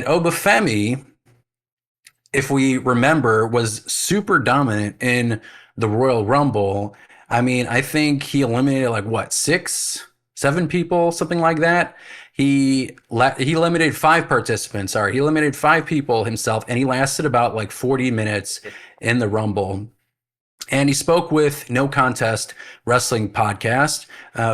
Oba Femi, if we remember, was super dominant in the Royal Rumble. I mean, I think he eliminated like what, six, seven people, something like that. He eliminated five participants. Sorry, he eliminated five people himself, and he lasted about like 40 minutes in the Rumble. And he spoke with No Contest Wrestling Podcast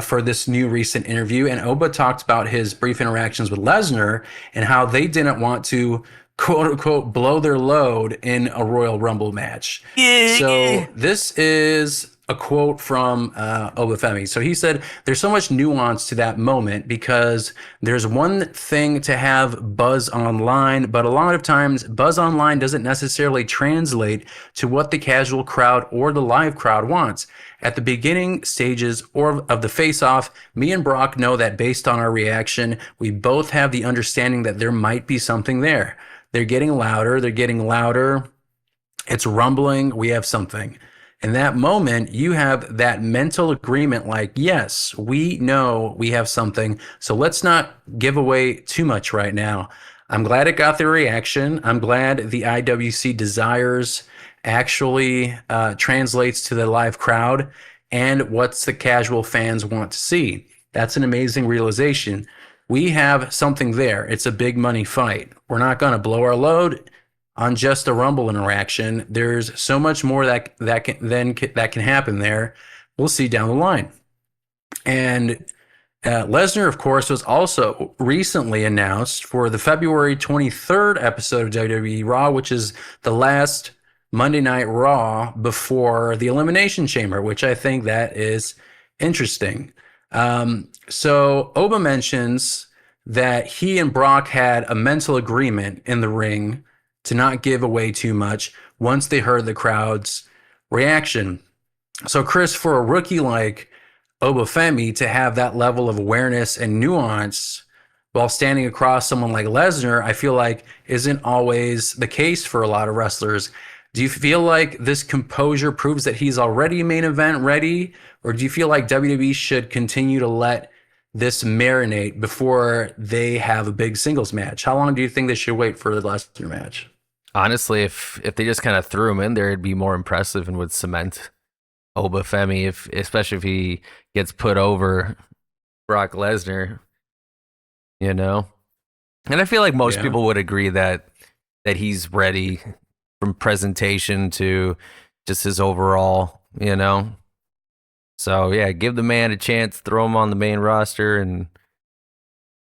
for this new recent interview. And Oba talked about his brief interactions with Lesnar and how they didn't want to, quote unquote, blow their load in a Royal Rumble match. Yeah. So this is a quote from Oba Femi. So he said, "There's so much nuance to that moment because there's one thing to have buzz online, but a lot of times buzz online doesn't necessarily translate to what the casual crowd or the live crowd wants. At the beginning stages or of the face-off, me and Brock know that based on our reaction, we both have the understanding that there might be something there. They're getting louder, they're getting louder. It's rumbling, we have something." In that moment, you have that mental agreement like, yes, we know we have something. So let's not give away too much right now. I'm glad it got the reaction. I'm glad the IWC desires actually translates to the live crowd and what's the casual fans want to see. That's an amazing realization. We have something there. It's a big money fight. We're not going to blow our load on just a Rumble interaction. There's so much more that can happen there. We'll see down the line. And Lesnar, of course, was also recently announced for the February 23rd episode of WWE Raw, which is the last Monday Night Raw before the Elimination Chamber, which I think that is interesting. So Oba mentions that he and Brock had a mental agreement in the ring to not give away too much once they heard the crowd's reaction. So, Chris, for a rookie like Oba Femi to have that level of awareness and nuance while standing across someone like Lesnar, I feel like isn't always the case for a lot of wrestlers. Do you feel like this composure proves that he's already main event ready? Or do you feel like WWE should continue to let this marinate before they have a big singles match? How long do you think they should wait for the Lesnar match? Honestly, if they just kind of threw him in there, it'd be more impressive and would cement Oba Femi, if especially if he gets put over Brock Lesnar, you know. And I feel like most Yeah. people would agree that he's ready from presentation to just his overall, you know. So yeah, give the man a chance, throw him on the main roster, and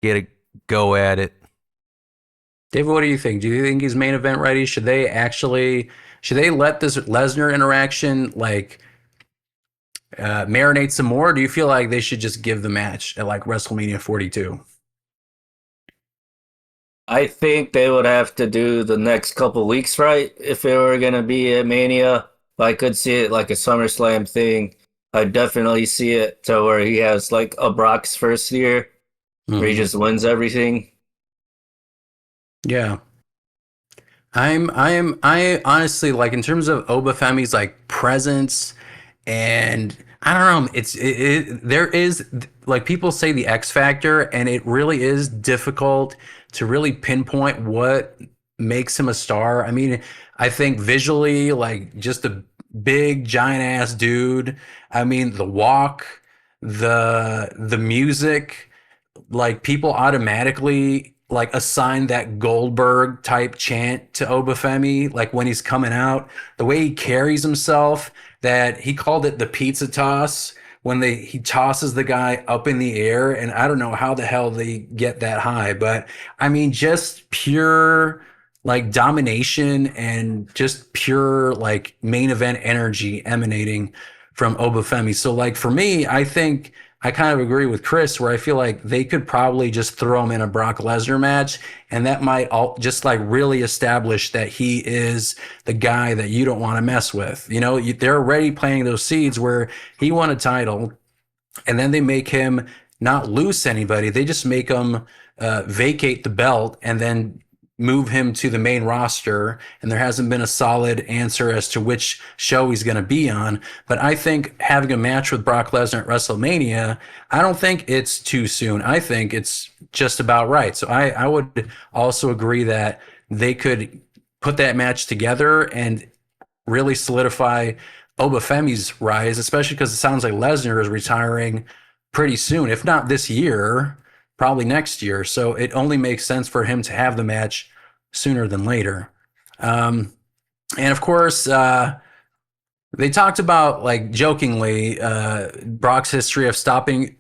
get a go at it. David, what do you think? Do you think he's main event ready? Should they let this Lesnar interaction like marinate some more? Or do you feel like they should just give the match at like WrestleMania 42? I think they would have to do the next couple weeks right if it were gonna be a Mania. I could see it like a SummerSlam thing. I definitely see it to where he has like a Brock's first year where he Mhm. just wins everything. Yeah. I honestly like in terms of Oba Femi's like presence and I don't know, there is like people say the X factor and it really is difficult to really pinpoint what makes him a star. I mean, I think visually like just a big giant ass dude. I mean, the walk, the music, like people automatically like assign that Goldberg type chant to Obafemi, like when he's coming out, the way he carries himself, that he called it the pizza toss when he tosses the guy up in the air. And I don't know how the hell they get that high, but I mean, just pure like domination and just pure like main event energy emanating from Obafemi. So like for me, I think I kind of agree with Chris where I feel like they could probably just throw him in a Brock Lesnar match and that might all just like really establish that he is the guy that you don't want to mess with. You know, they're already planting those seeds where he won a title and then they make him not lose anybody. They just make him vacate the belt and then move him to the main roster, and there hasn't been a solid answer as to which show he's going to be on. But I think having a match with Brock Lesnar at WrestleMania, I don't think it's too soon. I think it's just about right. So I would also agree that they could put that match together and really solidify Oba Femi's rise, especially because it sounds like Lesnar is retiring pretty soon, if not this year, probably next year. So it only makes sense for him to have the match sooner than later. And of course, they talked about, like, jokingly, Brock's history of stopping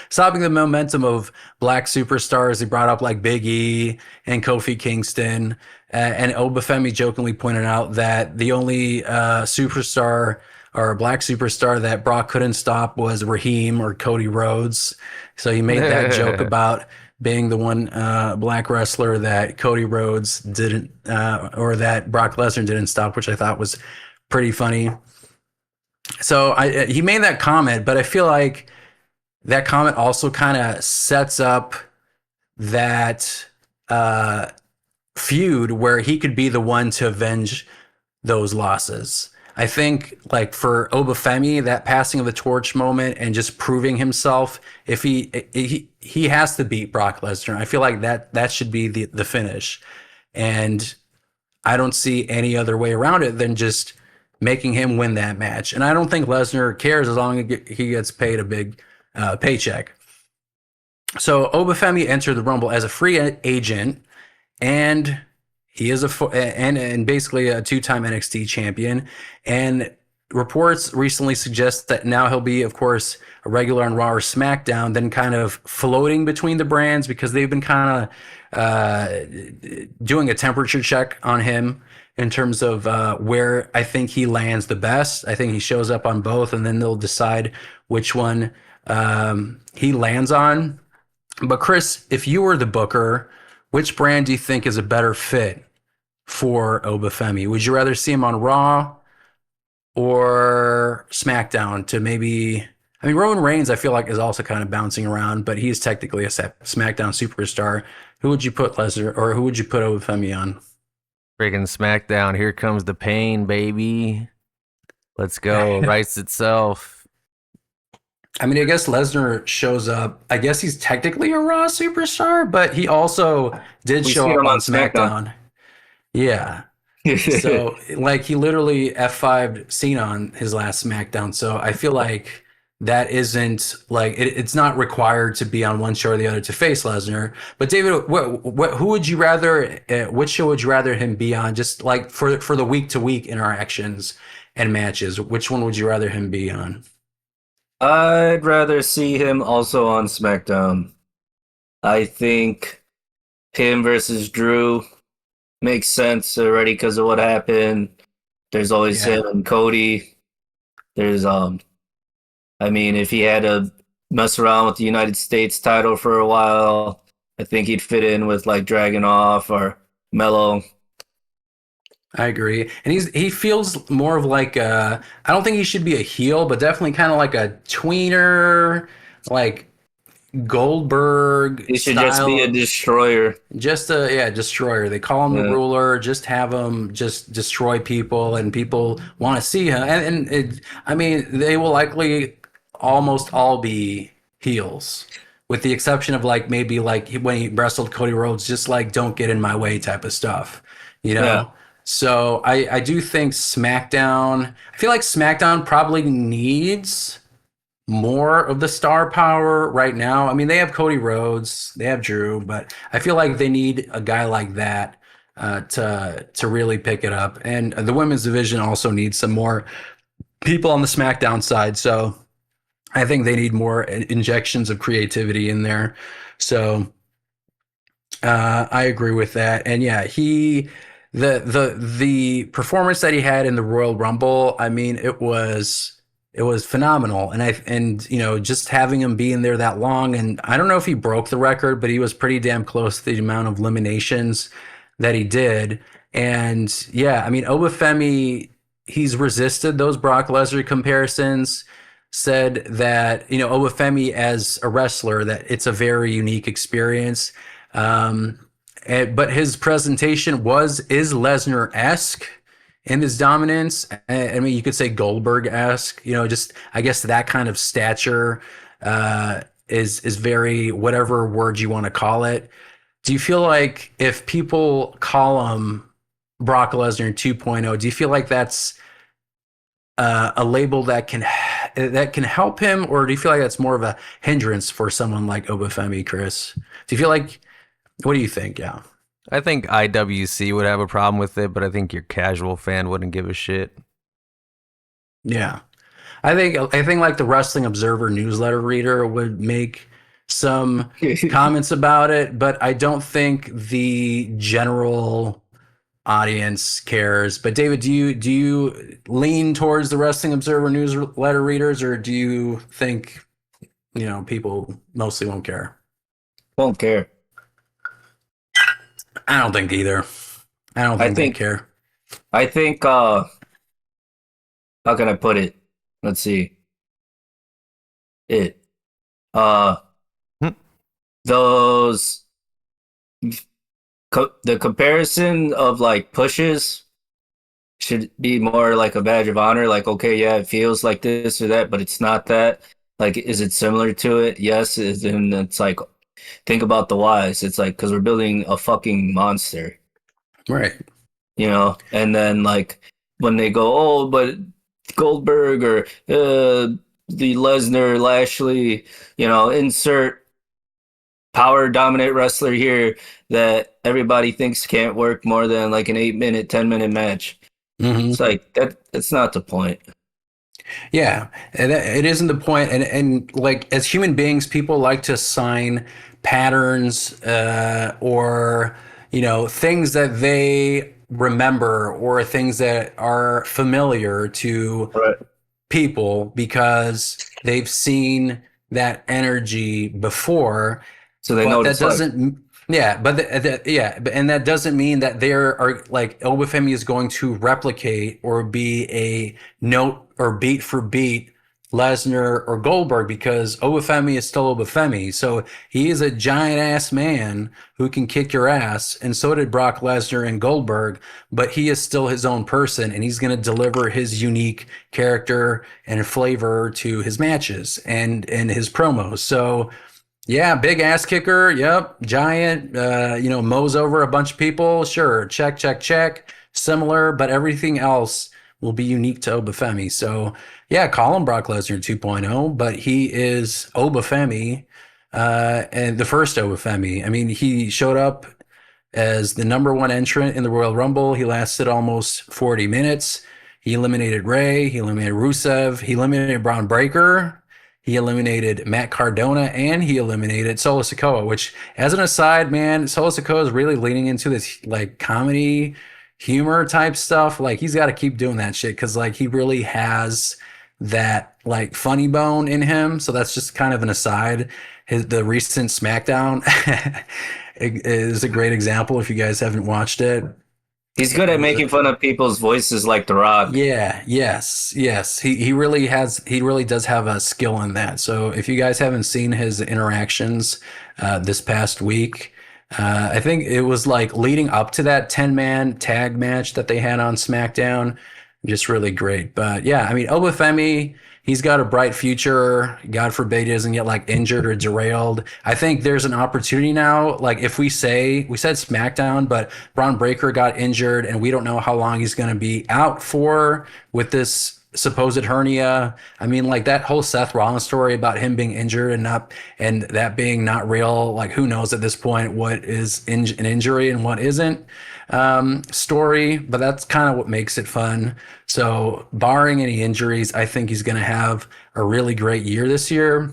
the momentum of black superstars. They brought up like Big E and Kofi Kingston, and Oba Femi jokingly pointed out that the only superstar or black superstar that Brock couldn't stop was Raheem or Cody Rhodes. So he made that joke about being the one black wrestler that Cody Rhodes didn't, or that Brock Lesnar didn't stop, which I thought was pretty funny. So he made that comment, but I feel like that comment also kind of sets up that feud where he could be the one to avenge those losses. I think, like, for Oba Femi, that passing of the torch moment and just proving himself, if he has to beat Brock Lesnar. I feel like that should be the finish, and I don't see any other way around it than just making him win that match. And I don't think Lesnar cares as long as he gets paid a big paycheck. So Oba Femi entered the Rumble as a free agent, and he is and basically a two-time NXT champion. And reports recently suggest that now he'll be, of course, a regular on Raw or SmackDown, then kind of floating between the brands because they've been kind of doing a temperature check on him in terms of where I think he lands the best. I think he shows up on both, and then they'll decide which one he lands on. But Chris, if you were the booker, which brand do you think is a better fit for Oba Femi? Would you rather see him on Raw or SmackDown? To maybe, I mean, Roman Reigns, I feel like, is also kind of bouncing around, but he's technically a SmackDown superstar. Who would you put Lesnar, or who would you put Oba Femi on? Freaking SmackDown. Here comes the pain, baby. Let's go. Writes itself. I mean, I guess Lesnar shows up. I guess he's technically a Raw superstar, but he also did show up on SmackDown. Yeah. So, like, he literally F5'd Cena on his last SmackDown. So I feel like that isn't, like, it's not required to be on one show or the other to face Lesnar. But David, who would you rather, which show would you rather him be on? Just like for the week to week interactions and matches, which one would you rather him be on? I'd rather see him also on SmackDown. I think him versus Drew makes sense already because of what happened. There's always him and Cody. There's I mean, if he had to mess around with the United States title for a while, I think he'd fit in with like Dragunov or Mello. I agree. And he feels more of like I don't think he should be a heel, but definitely kind of like a tweener, like Goldberg He should style. just be a destroyer. Just a destroyer. They call him the ruler. Just have him just destroy people, and people want to see him. And I mean, they will likely almost all be heels, with the exception of like maybe like when he wrestled Cody Rhodes, just like don't get in my way type of stuff, you know. Yeah. So I do think SmackDown. I feel like SmackDown probably needs more of the star power right now. I mean, they have Cody Rhodes, they have Drew, but I feel like they need a guy like that to really pick it up. And the women's division also needs some more people on the SmackDown side. So I think they need more injections of creativity in there. So I agree with that. And yeah, the performance that he had in the Royal Rumble, I mean, it was phenomenal. And you know, just having him be in there that long, and I don't know if he broke the record, but he was pretty damn close to the amount of eliminations that he did. And yeah, I mean, Oba Femi, he's resisted those Brock Lesnar comparisons, said that, you know, Oba Femi as a wrestler, that it's a very unique experience. But his presentation is Lesnar-esque in his dominance. I mean, you could say Goldberg-esque. You know, just I guess that kind of stature is very whatever word you want to call it. Do you feel like if people call him Brock Lesnar 2.0, do you feel like that's a label that can help him, or do you feel like that's more of a hindrance for someone like Oba Femi, Chris? Do you feel like what do you think? Yeah. I think IWC would have a problem with it, but I think your casual fan wouldn't give a shit. Yeah. I think like the Wrestling Observer newsletter reader would make some comments about it, but I don't think the general audience cares. But David, do you lean towards the Wrestling Observer newsletter readers, or do you think, people mostly won't care? Won't care. I don't think either. I don't think they care. I think how can I put it? Let's see. Those the comparison of like pushes should be more like a badge of honor. Like, okay, yeah, it feels like this or that, but it's not that. Like, is it similar to it? Yes. And it's like, think about the whys. It's like, because we're building a fucking monster. Right. And then like when they go, oh, but Goldberg or the Lesnar, Lashley, insert power dominant wrestler here that everybody thinks can't work more than like an 8-minute, 10-minute match. Mm-hmm. It's like that's not the point. Yeah, it isn't the point. And like as human beings, people like to assign patterns or things that they remember or things that are familiar to Right. people because they've seen that energy before. So they But know what that it's like. doesn't, yeah, and that doesn't mean that there are like Oba Femi is going to replicate or be a note or beat for beat Lesnar or Goldberg, because Oba Femi is still Oba Femi. So he is a giant ass man who can kick your ass, and so did Brock Lesnar and Goldberg. But he is still his own person, and he's going to deliver his unique character and flavor to his matches and his promos. So. Yeah, big ass kicker. Yep. Giant, mows over a bunch of people. Sure. Check, check, check. Similar, but everything else will be unique to Oba Femi. So, yeah, call him Brock Lesnar 2.0, but he is Oba Femi, and the first Oba Femi. I mean, he showed up as the number one entrant in the Royal Rumble. He lasted almost 40 minutes. He eliminated Ray. He eliminated Rusev. He eliminated Braun Breaker. He eliminated Matt Cardona, and he eliminated Solo Sikoa, which, as an aside, man, Solo Sikoa is really leaning into this like comedy humor type stuff. Like he's got to keep doing that shit because like he really has that like funny bone in him. So that's just kind of an aside. The recent SmackDown is a great example if you guys haven't watched it. He's good at making fun of people's voices like The Rock. Yeah, yes. He really does have a skill in that. So if you guys haven't seen his interactions this past week, I think it was like leading up to that 10-man tag match that they had on SmackDown, just really great. But yeah, I mean, Oba Femi, he's got a bright future. God forbid he doesn't get like injured or derailed. I think there's an opportunity now. Like if we said SmackDown, but Braun Breaker got injured and we don't know how long he's going to be out for with this supposed hernia. I mean, like that whole Seth Rollins story about him being injured and that being not real. Like who knows at this point what is an injury and what isn't. Story, but that's kind of what makes it fun. So barring any injuries, I think he's going to have a really great year this year,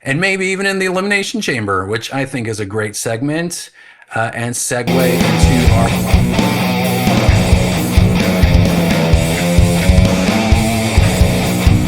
and maybe even in the Elimination Chamber, which I think is a great segment and segue into our